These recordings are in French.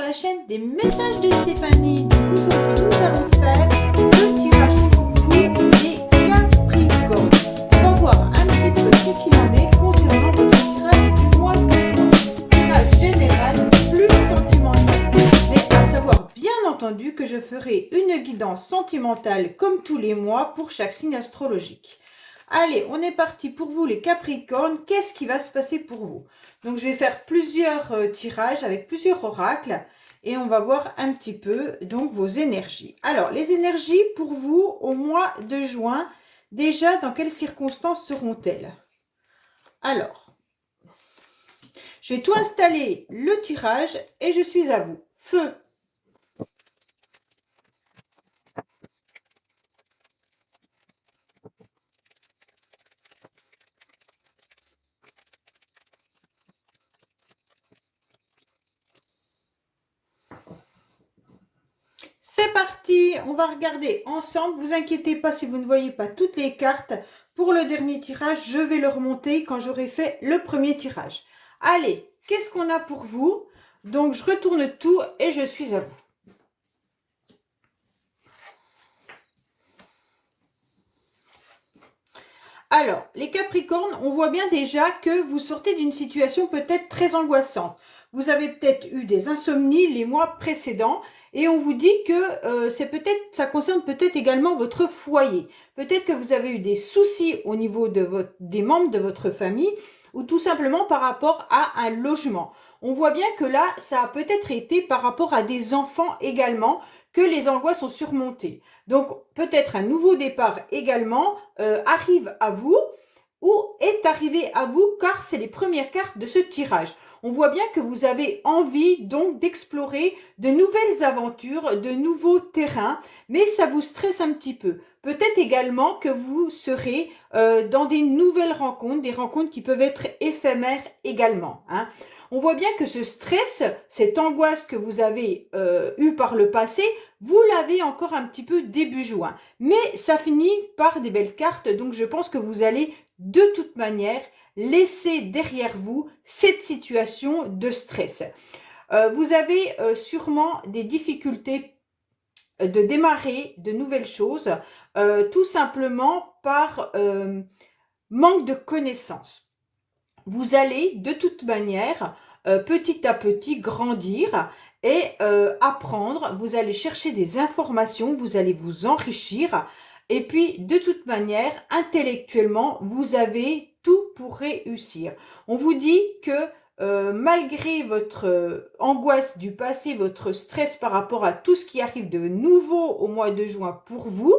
la chaîne des messages de Stéphanie. Aujourd'hui, nous allons faire le tirage pour vous des Capricornes. On va voir un petit peu ce qu'il en est concernant votre tirage du mois de juin. Tirage général plus sentimental. Mais à savoir bien entendu que je ferai une guidance sentimentale comme tous les mois pour chaque signe astrologique. Allez, on est parti pour vous les Capricornes. Qu'est-ce qui va se passer pour vous? Donc, je vais faire plusieurs tirages avec plusieurs oracles et on va voir un petit peu donc vos énergies. Alors, les énergies pour vous au mois de juin, déjà, dans quelles circonstances seront-elles? Alors, je vais tout installer le tirage et je suis à vous. Feu! C'est parti, on va regarder ensemble. Vous inquiétez pas si vous ne voyez pas toutes les cartes. Pour le dernier tirage, je vais le remonter quand j'aurai fait le premier tirage. Allez, qu'est-ce qu'on a pour vous? Donc, je retourne tout et je suis à vous. Alors, les Capricornes, on voit bien déjà que vous sortez d'une situation peut-être très angoissante. Vous avez peut-être eu des insomnies les mois précédents et on vous dit que ça concerne peut-être également votre foyer. Peut-être que vous avez eu des soucis au niveau de des membres de votre famille ou tout simplement par rapport à un logement. On voit bien que là, ça a peut-être été par rapport à des enfants également que les angoisses sont surmontées. Donc, peut-être un nouveau départ également arrive à vous ou est arrivé à vous car c'est les premières cartes de ce tirage. On voit bien que vous avez envie donc d'explorer de nouvelles aventures, de nouveaux terrains, mais ça vous stresse un petit peu. Peut-être également que vous serez dans des nouvelles rencontres, des rencontres qui peuvent être éphémères également. Hein. On voit bien que ce stress, cette angoisse que vous avez eue par le passé, vous l'avez encore un petit peu début juin. Mais ça finit par des belles cartes, donc je pense que vous allez de toute manière laisser derrière vous cette situation de stress. Vous avez sûrement des difficultés de démarrer de nouvelles choses, tout simplement par manque de connaissances. Vous allez de toute manière petit à petit grandir et apprendre, vous allez chercher des informations, vous allez vous enrichir et puis de toute manière intellectuellement vous avez tout pour réussir. On vous dit que malgré votre angoisse du passé, votre stress par rapport à tout ce qui arrive de nouveau au mois de juin pour vous,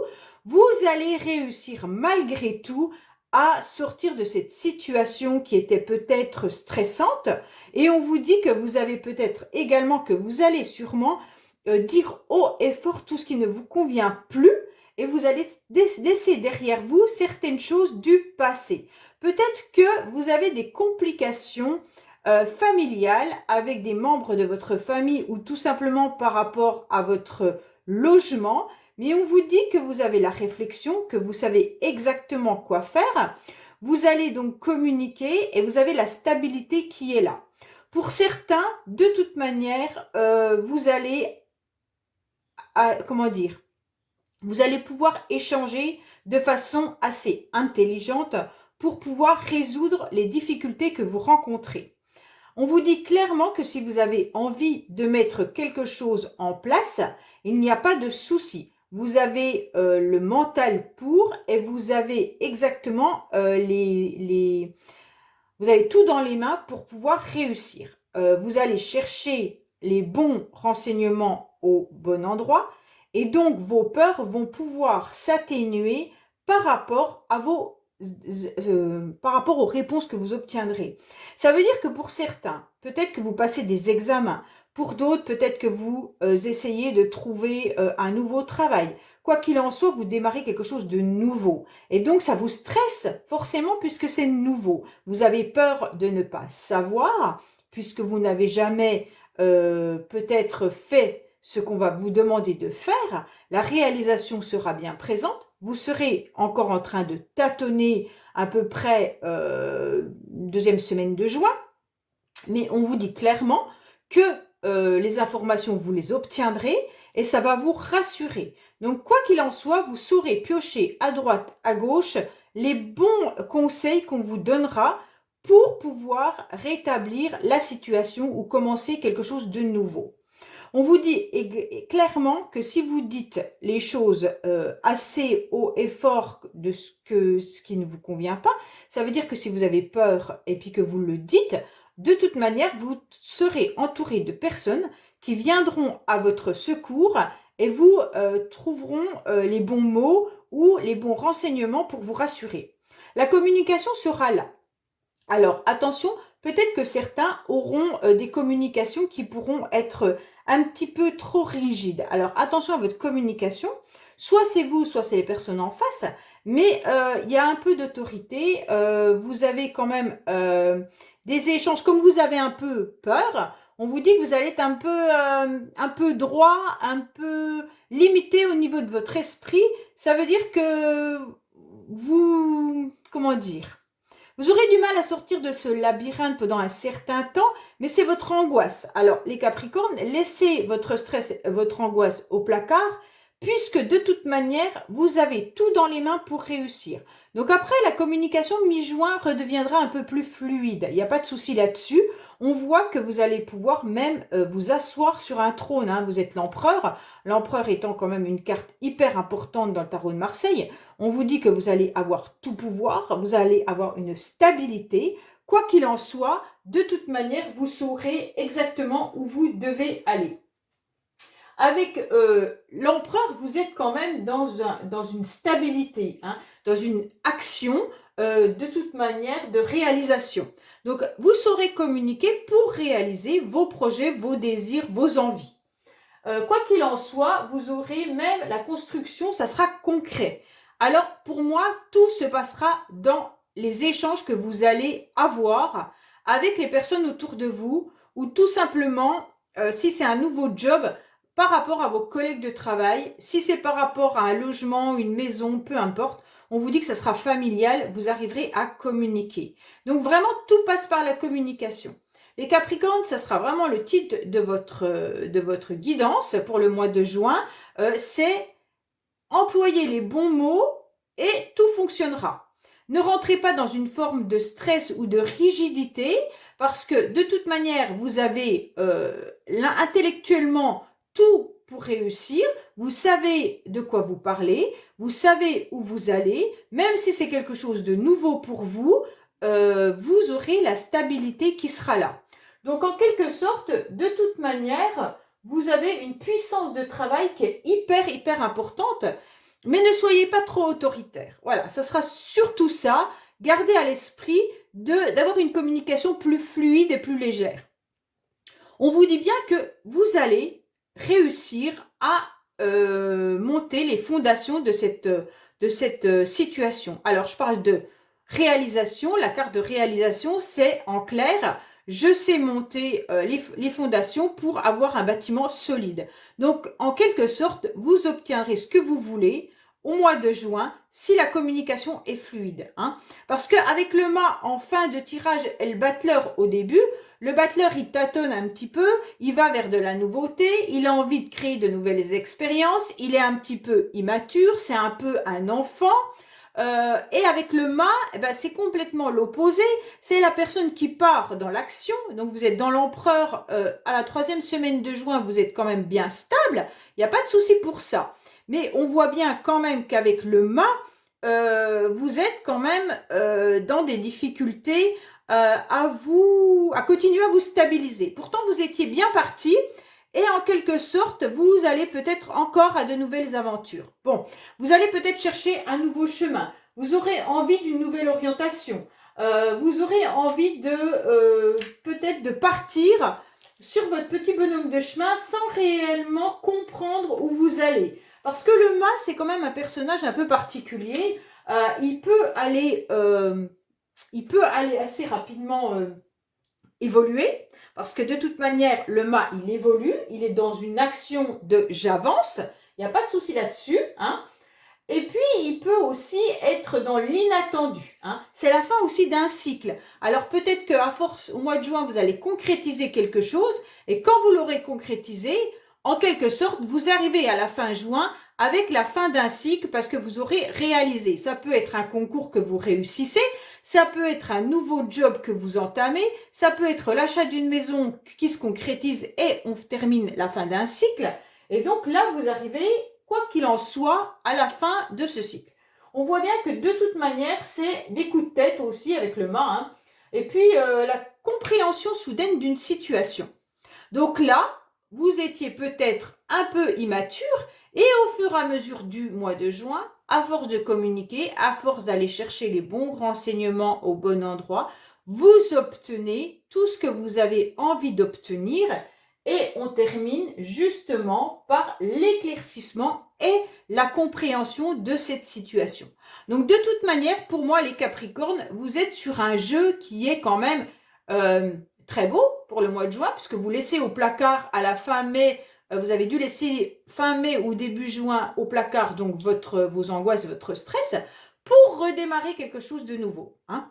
vous allez réussir malgré tout à sortir de cette situation qui était peut-être stressante et on vous dit que vous avez peut-être également que vous allez sûrement dire haut et fort tout ce qui ne vous convient plus et vous allez laisser derrière vous certaines choses du passé. Peut-être que vous avez des complications familiales avec des membres de votre famille ou tout simplement par rapport à votre logement. Mais on vous dit que vous avez la réflexion, que vous savez exactement quoi faire. Vous allez donc communiquer et vous avez la stabilité qui est là. Pour certains, de toute manière, vous allez, comment dire, vous allez pouvoir échanger de façon assez intelligente pour pouvoir résoudre les difficultés que vous rencontrez. On vous dit clairement que si vous avez envie de mettre quelque chose en place, il n'y a pas de souci. Vous avez le mental pour et vous avez exactement vous avez tout dans les mains pour pouvoir réussir. Vous allez chercher les bons renseignements au bon endroit et donc vos peurs vont pouvoir s'atténuer par rapport à par rapport aux réponses que vous obtiendrez. Ça veut dire que pour certains, peut-être que vous passez des examens. Pour d'autres, peut-être que vous essayez de trouver un nouveau travail. Quoi qu'il en soit, vous démarrez quelque chose de nouveau. Et donc, ça vous stresse forcément puisque c'est nouveau. Vous avez peur de ne pas savoir puisque vous n'avez jamais peut-être fait ce qu'on va vous demander de faire. La réalisation sera bien présente. Vous serez encore en train de tâtonner à peu près deuxième semaine de juin. Mais on vous dit clairement que les informations, vous les obtiendrez et ça va vous rassurer. Donc, quoi qu'il en soit, vous saurez piocher à droite, à gauche, les bons conseils qu'on vous donnera pour pouvoir rétablir la situation ou commencer quelque chose de nouveau. On vous dit clairement que si vous dites les choses assez haut et fort de ce qui ne vous convient pas, ça veut dire que si vous avez peur et puis que vous le dites, de toute manière, vous serez entouré de personnes qui viendront à votre secours et vous trouveront les bons mots ou les bons renseignements pour vous rassurer. La communication sera là. Alors, attention, peut-être que certains auront des communications qui pourront être un petit peu trop rigides. Alors, attention à votre communication. Soit c'est vous, soit c'est les personnes en face. Mais il y a un peu d'autorité. Vous avez quand même des échanges. Comme vous avez un peu peur, on vous dit que vous allez être un peu droit, un peu limité au niveau de votre esprit. Ça veut dire que vous... Comment dire ? Vous aurez du mal à sortir de ce labyrinthe pendant un certain temps, mais c'est votre angoisse. Alors, les Capricornes, laissez votre stress, votre angoisse au placard, puisque de toute manière, vous avez tout dans les mains pour réussir. Donc après, la communication mi-juin redeviendra un peu plus fluide. Il n'y a pas de souci là-dessus. On voit que vous allez pouvoir même vous asseoir sur un trône. Hein. Vous êtes l'empereur. L'empereur étant quand même une carte hyper importante dans le tarot de Marseille. On vous dit que vous allez avoir tout pouvoir. Vous allez avoir une stabilité. Quoi qu'il en soit, de toute manière, vous saurez exactement où vous devez aller. Avec l'empereur, vous êtes quand même dans une stabilité, hein, dans une action de toute manière de réalisation. Donc, vous saurez communiquer pour réaliser vos projets, vos désirs, vos envies. Quoi qu'il en soit, vous aurez même la construction, ça sera concret. Alors, pour moi, tout se passera dans les échanges que vous allez avoir avec les personnes autour de vous ou tout simplement, si c'est un nouveau job, par rapport à vos collègues de travail, si c'est par rapport à un logement, une maison, peu importe, on vous dit que ça sera familial, vous arriverez à communiquer. Donc vraiment, tout passe par la communication. Les Capricornes, ça sera vraiment le titre de votre guidance pour le mois de juin. C'est employer les bons mots et tout fonctionnera. Ne rentrez pas dans une forme de stress ou de rigidité parce que de toute manière, vous avez intellectuellement tout pour réussir, vous savez de quoi vous parlez, vous savez où vous allez, même si c'est quelque chose de nouveau pour vous, vous aurez la stabilité qui sera là. Donc en quelque sorte, de toute manière, vous avez une puissance de travail qui est hyper importante, mais ne soyez pas trop autoritaire. Voilà, ça sera surtout ça, gardez à l'esprit d'avoir une communication plus fluide et plus légère. On vous dit bien que vous allez réussir à monter les fondations de cette situation. Alors, je parle de réalisation. La carte de réalisation, c'est en clair, je sais monter les fondations pour avoir un bâtiment solide. Donc, en quelque sorte, vous obtiendrez ce que vous voulez au mois de juin si la communication est fluide. Hein. Parce qu'avec le mât en fin de tirage et le battleur au début, le battleur, il tâtonne un petit peu, il va vers de la nouveauté, il a envie de créer de nouvelles expériences, il est un petit peu immature, c'est un peu un enfant. Et avec le mât, eh ben, c'est complètement l'opposé. C'est la personne qui part dans l'action. Donc, vous êtes dans l'empereur à la 3e semaine de juin, vous êtes quand même bien stable. Il n'y a pas de souci pour ça. Mais on voit bien quand même qu'avec le mât, vous êtes quand même dans des difficultés à continuer à vous stabiliser. Pourtant, vous étiez bien parti et en quelque sorte, vous allez peut-être encore à de nouvelles aventures. Bon, vous allez peut-être chercher un nouveau chemin. Vous aurez envie d'une nouvelle orientation. Vous aurez envie peut-être de partir sur votre petit bonhomme de chemin sans réellement comprendre où vous allez. Parce que le mât, c'est quand même un personnage un peu particulier. Il peut aller assez rapidement évoluer, parce que de toute manière, le mât, il évolue, il est dans une action de j'avance, il n'y a pas de souci là-dessus, hein. Et puis, il peut aussi être dans l'inattendu, hein. C'est la fin aussi d'un cycle. Alors peut-être qu'à force, au mois de juin, vous allez concrétiser quelque chose, et quand vous l'aurez concrétisé, en quelque sorte, vous arrivez à la fin juin avec la fin d'un cycle parce que vous aurez réalisé. Ça peut être un concours que vous réussissez, ça peut être un nouveau job que vous entamez, ça peut être l'achat d'une maison qui se concrétise et on termine la fin d'un cycle. Et donc là, vous arrivez, quoi qu'il en soit, à la fin de ce cycle. On voit bien que de toute manière, c'est des coups de tête aussi avec le mât, hein. Et puis la compréhension soudaine d'une situation. Donc là, vous étiez peut-être un peu immature et au fur et à mesure du mois de juin, à force de communiquer, à force d'aller chercher les bons renseignements au bon endroit, vous obtenez tout ce que vous avez envie d'obtenir et on termine justement par l'éclaircissement et la compréhension de cette situation. Donc de toute manière, pour moi les Capricornes, vous êtes sur un jeu qui est quand même très beau pour le mois de juin, puisque vous laissez au placard à la fin mai, vous avez dû laisser fin mai ou début juin au placard donc vos angoisses, votre stress, pour redémarrer quelque chose de nouveau, hein.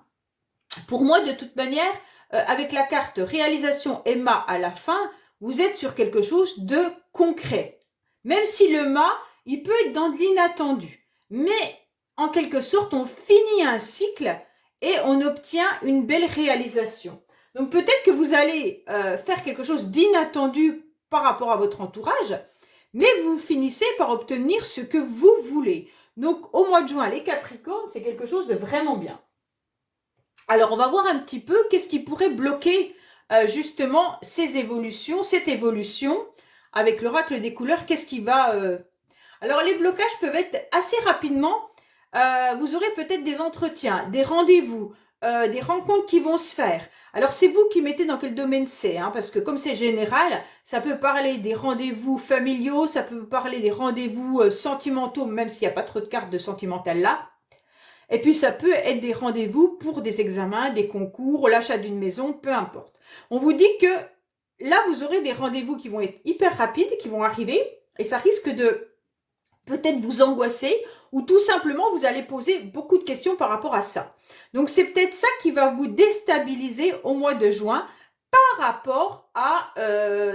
Pour moi, de toute manière, avec la carte réalisation Emma à la fin, vous êtes sur quelque chose de concret. Même si le mât, il peut être dans de l'inattendu. Mais en quelque sorte, on finit un cycle et on obtient une belle réalisation. Donc peut-être que vous allez faire quelque chose d'inattendu par rapport à votre entourage, mais vous finissez par obtenir ce que vous voulez. Donc au mois de juin, les Capricornes, c'est quelque chose de vraiment bien. Alors, on va voir un petit peu qu'est-ce qui pourrait bloquer justement ces évolutions, cette évolution avec l'oracle des couleurs. Qu'est-ce qui va... Alors, les blocages peuvent être assez rapidement. Vous aurez peut-être des entretiens, des rendez-vous, des rencontres qui vont se faire. Alors, c'est vous qui mettez dans quel domaine c'est, hein, parce que comme c'est général, ça peut parler des rendez-vous familiaux, ça peut parler des rendez-vous sentimentaux, même s'il n'y a pas trop de cartes de sentimental là. Et puis, ça peut être des rendez-vous pour des examens, des concours, l'achat d'une maison, peu importe. On vous dit que là, vous aurez des rendez-vous qui vont être hyper rapides, qui vont arriver, et ça risque de peut-être vous angoisser, ou tout simplement, vous allez poser beaucoup de questions par rapport à ça. Donc, c'est peut-être ça qui va vous déstabiliser au mois de juin par rapport à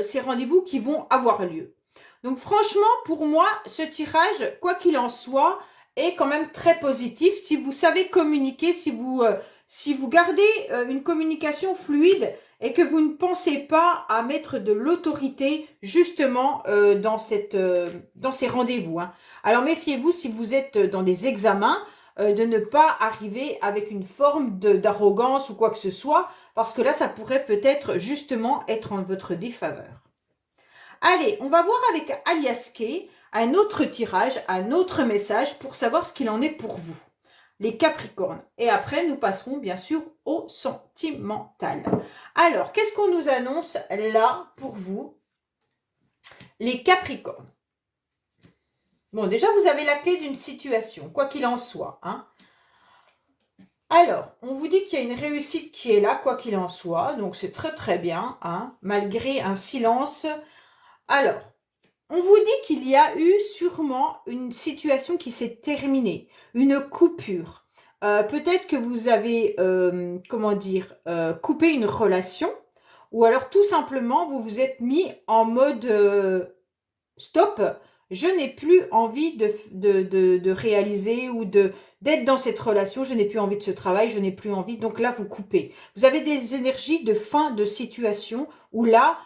ces rendez-vous qui vont avoir lieu. Donc, franchement, pour moi, ce tirage, quoi qu'il en soit, est quand même très positif. Si vous savez communiquer, si vous gardez une communication fluide et que vous ne pensez pas à mettre de l'autorité justement dans ces rendez-vous, hein. Alors méfiez-vous si vous êtes dans des examens de ne pas arriver avec une forme d'arrogance ou quoi que ce soit, parce que là, ça pourrait peut-être justement être en votre défaveur. Allez, on va voir avec Alias Kay un autre tirage, un autre message pour savoir ce qu'il en est pour vous, les Capricornes. Et après, nous passerons bien sûr au sentimental. Alors, qu'est-ce qu'on nous annonce là pour vous, les Capricornes? Bon, déjà, vous avez la clé d'une situation, quoi qu'il en soit, hein. Alors, on vous dit qu'il y a une réussite qui est là, quoi qu'il en soit. Donc, c'est très très bien, hein, malgré un silence. Alors, on vous dit qu'il y a eu sûrement une situation qui s'est terminée, une coupure. Peut-être que vous avez, coupé une relation, ou alors tout simplement vous vous êtes mis en mode stop, je n'ai plus envie de réaliser ou d'être dans cette relation, je n'ai plus envie de ce travail, je n'ai plus envie, donc là vous coupez. Vous avez des énergies de fin de situation où là,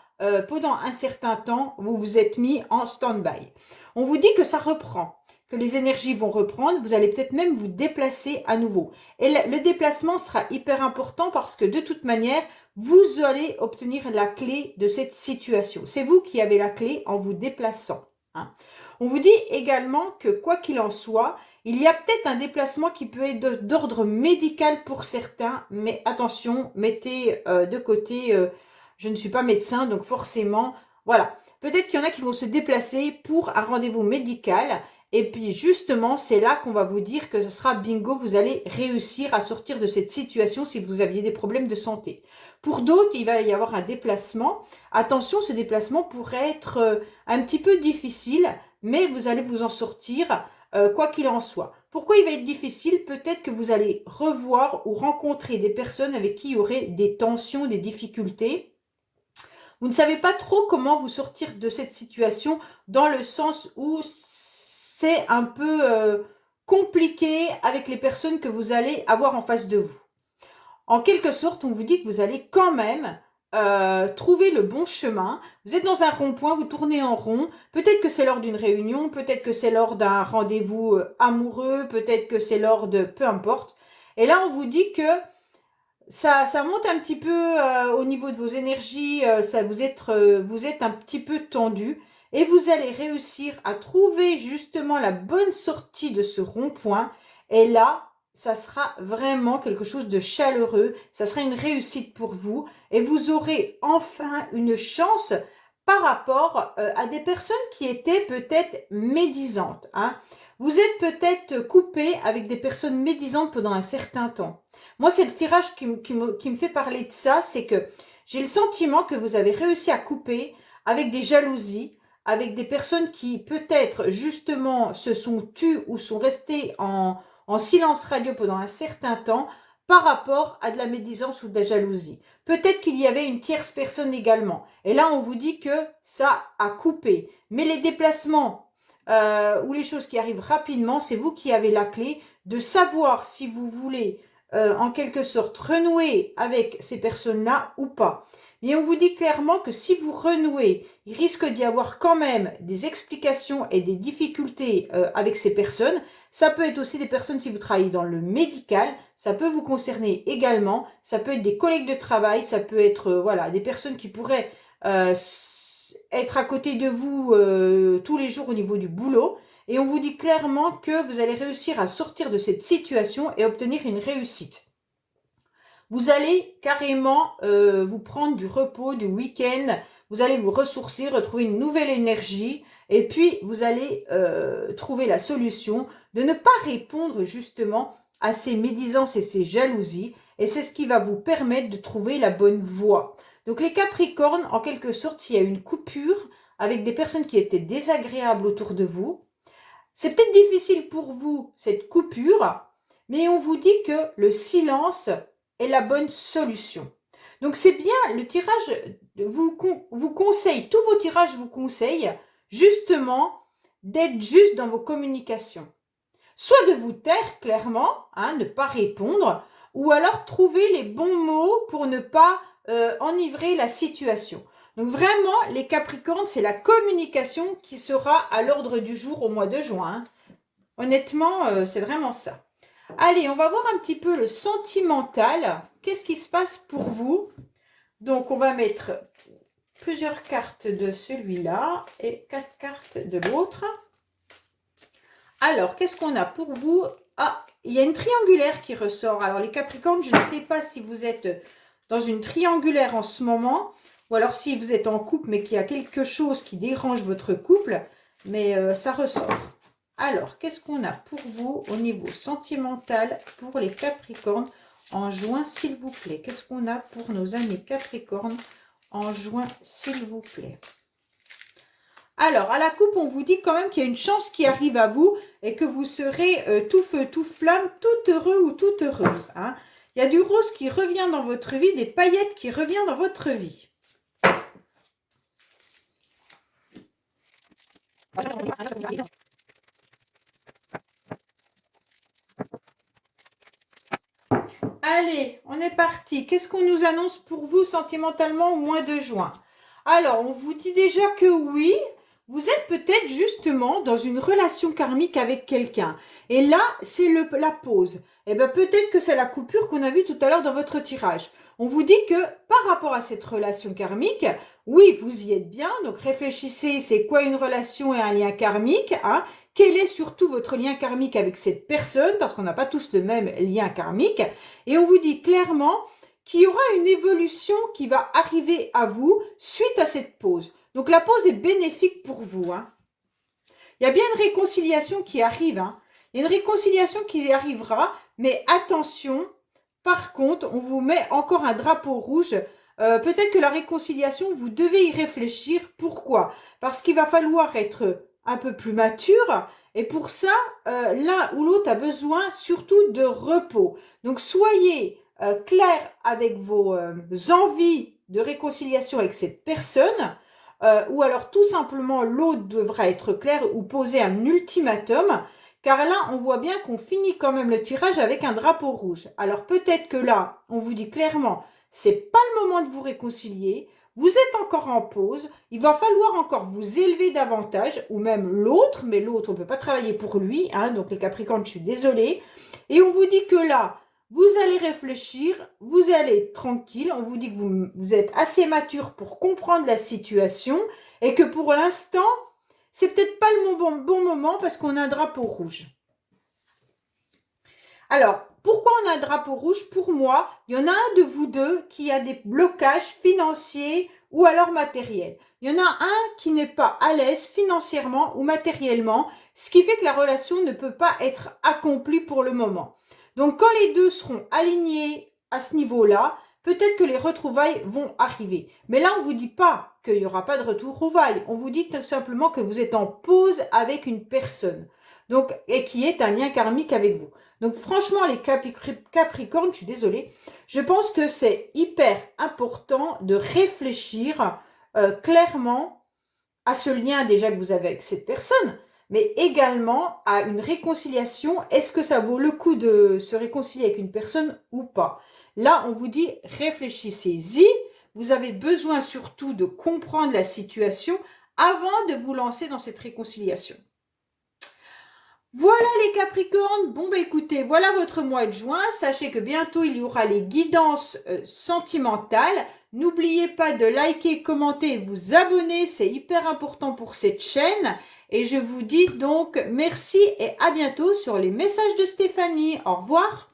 pendant un certain temps, vous vous êtes mis en stand-by. On vous dit que ça reprend, que les énergies vont reprendre, vous allez peut-être même vous déplacer à nouveau. Et le déplacement sera hyper important parce que de toute manière, vous allez obtenir la clé de cette situation. C'est vous qui avez la clé en vous déplaçant, hein. On vous dit également que quoi qu'il en soit, il y a peut-être un déplacement qui peut être d'ordre médical pour certains, mais attention, mettez de côté, je ne suis pas médecin, donc forcément, voilà. Peut-être qu'il y en a qui vont se déplacer pour un rendez-vous médical. Et puis justement, c'est là qu'on va vous dire que ce sera bingo, vous allez réussir à sortir de cette situation si vous aviez des problèmes de santé. Pour d'autres, il va y avoir un déplacement. Attention, ce déplacement pourrait être un petit peu difficile, mais vous allez vous en sortir quoi qu'il en soit. Pourquoi il va être difficile? Peut-être que vous allez revoir ou rencontrer des personnes avec qui il y aurait des tensions, des difficultés. Vous ne savez pas trop comment vous sortir de cette situation dans le sens où c'est un peu compliqué avec les personnes que vous allez avoir en face de vous. En quelque sorte, on vous dit que vous allez quand même trouver le bon chemin. Vous êtes dans un rond-point, vous tournez en rond. Peut-être que c'est lors d'une réunion, peut-être que c'est lors d'un rendez-vous amoureux, peut-être que c'est lors de... peu importe. Et là, on vous dit que ça monte un petit peu au niveau de vos énergies, vous êtes un petit peu tendu et vous allez réussir à trouver justement la bonne sortie de ce rond-point. Et là, ça sera vraiment quelque chose de chaleureux, ça sera une réussite pour vous et vous aurez enfin une chance par rapport à des personnes qui étaient peut-être médisantes, hein. Vous êtes peut-être coupé avec des personnes médisantes pendant un certain temps. Moi, c'est le tirage qui me fait parler de ça, c'est que j'ai le sentiment que vous avez réussi à couper avec des jalousies, avec des personnes qui peut-être justement se sont tues ou sont restées en silence radio pendant un certain temps par rapport à de la médisance ou de la jalousie. Peut-être qu'il y avait une tierce personne également. Et là, on vous dit que ça a coupé. Mais les déplacements ou les choses qui arrivent rapidement, c'est vous qui avez la clé de savoir si vous voulez en quelque sorte renouer avec ces personnes-là ou pas. Et on vous dit clairement que si vous renouez, il risque d'y avoir quand même des explications et des difficultés avec ces personnes. Ça peut être aussi des personnes si vous travaillez dans le médical, ça peut vous concerner également, ça peut être des collègues de travail, ça peut être voilà, des personnes qui pourraient être à côté de vous tous les jours au niveau du boulot. Et on vous dit clairement que vous allez réussir à sortir de cette situation et obtenir une réussite. Vous allez carrément vous prendre du repos, du week-end, vous allez vous ressourcer, retrouver une nouvelle énergie et puis vous allez trouver la solution de ne pas répondre justement à ces médisances et ces jalousies et c'est ce qui va vous permettre de trouver la bonne voie. Donc les Capricornes, en quelque sorte, il y a une coupure avec des personnes qui étaient désagréables autour de vous. C'est peut-être difficile pour vous, cette coupure, mais on vous dit que le silence est la bonne solution. Donc c'est bien, le tirage vous conseille, tous vos tirages vous conseillent justement d'être juste dans vos communications. Soit de vous taire clairement, hein, ne pas répondre, ou alors trouver les bons mots pour ne pas enivrer la situation. Donc vraiment, les Capricornes, c'est la communication qui sera à l'ordre du jour au mois de juin. Honnêtement, c'est vraiment ça. Allez, on va voir un petit peu le sentimental. Qu'est-ce qui se passe pour vous? Donc, on va mettre plusieurs cartes de celui-là et 4 cartes de l'autre. Alors, qu'est-ce qu'on a pour vous? Ah, il y a une triangulaire qui ressort. Alors, les Capricornes, je ne sais pas si vous êtes dans une triangulaire en ce moment ou alors si vous êtes en couple mais qu'il y a quelque chose qui dérange votre couple, mais ça ressort. Alors, qu'est-ce qu'on a pour vous au niveau sentimental pour les Capricornes en juin, s'il vous plaît? Qu'est-ce qu'on a pour nos amis Capricornes en juin, s'il vous plaît? Alors, à la coupe, on vous dit quand même qu'il y a une chance qui arrive à vous et que vous serez tout feu, tout flamme, tout heureux ou toute heureuse, hein. Il y a du rose qui revient dans votre vie, des paillettes qui reviennent dans votre vie. Allez, on est parti. Qu'est-ce qu'on nous annonce pour vous sentimentalement au mois de juin? Alors, on vous dit déjà que oui, vous êtes peut-être justement dans une relation karmique avec quelqu'un. Et là, c'est la pause. Et bien, peut-être que c'est la coupure qu'on a vue tout à l'heure dans votre tirage. On vous dit que par rapport à cette relation karmique, oui, vous y êtes bien. Donc, réfléchissez, c'est quoi une relation et un lien karmique, hein? Quel est surtout votre lien karmique avec cette personne? Parce qu'on n'a pas tous le même lien karmique. Et on vous dit clairement qu'il y aura une évolution qui va arriver à vous suite à cette pause. Donc la pause est bénéfique pour vous, hein. Il y a bien une réconciliation qui arrive, hein. Il y a une réconciliation qui arrivera, mais attention, par contre, on vous met encore un drapeau rouge. Peut-être que la réconciliation, vous devez y réfléchir. Pourquoi? Parce qu'il va falloir être un peu plus mature Et pour ça, l'un ou l'autre a besoin surtout de repos. Donc, soyez clair avec vos envies de réconciliation avec cette personne, ou alors tout simplement l'autre devra être clair ou poser un ultimatum, car là, on voit bien qu'on finit quand même le tirage avec un drapeau rouge. Alors peut-être que là, on vous dit clairement, c'est pas le moment de vous réconcilier, vous êtes encore en pause, il va falloir encore vous élever davantage, ou même l'autre, mais l'autre, on ne peut pas travailler pour lui, hein, donc les Capricornes, je suis désolée. Et on vous dit que là, vous allez réfléchir, vous allez être tranquille, on vous dit que vous êtes assez mature pour comprendre la situation, et que pour l'instant, c'est peut-être pas le bon moment parce qu'on a un drapeau rouge. Alors, pourquoi on a un drapeau rouge? Pour moi, il y en a un de vous deux qui a des blocages financiers ou alors matériels. Il y en a un qui n'est pas à l'aise financièrement ou matériellement, ce qui fait que la relation ne peut pas être accomplie pour le moment. Donc, quand les deux seront alignés à ce niveau-là, peut-être que les retrouvailles vont arriver. Mais là, on ne vous dit pas qu'il n'y aura pas de retrouvailles. On vous dit tout simplement que vous êtes en pause avec une personne. Donc, et qui est un lien karmique avec vous. Donc franchement, les Capricornes, je suis désolée, je pense que c'est hyper important de réfléchir clairement à ce lien déjà que vous avez avec cette personne, mais également à une réconciliation. Est-ce que ça vaut le coup de se réconcilier avec une personne ou pas? Là, on vous dit réfléchissez-y. Vous avez besoin surtout de comprendre la situation avant de vous lancer dans cette réconciliation. Voilà les Capricornes, bon bah écoutez, voilà votre mois de juin, sachez que bientôt il y aura les guidances sentimentales. N'oubliez pas de liker, commenter et vous abonner, c'est hyper important pour cette chaîne. Et je vous dis donc merci et à bientôt sur les messages de Stéphanie. Au revoir.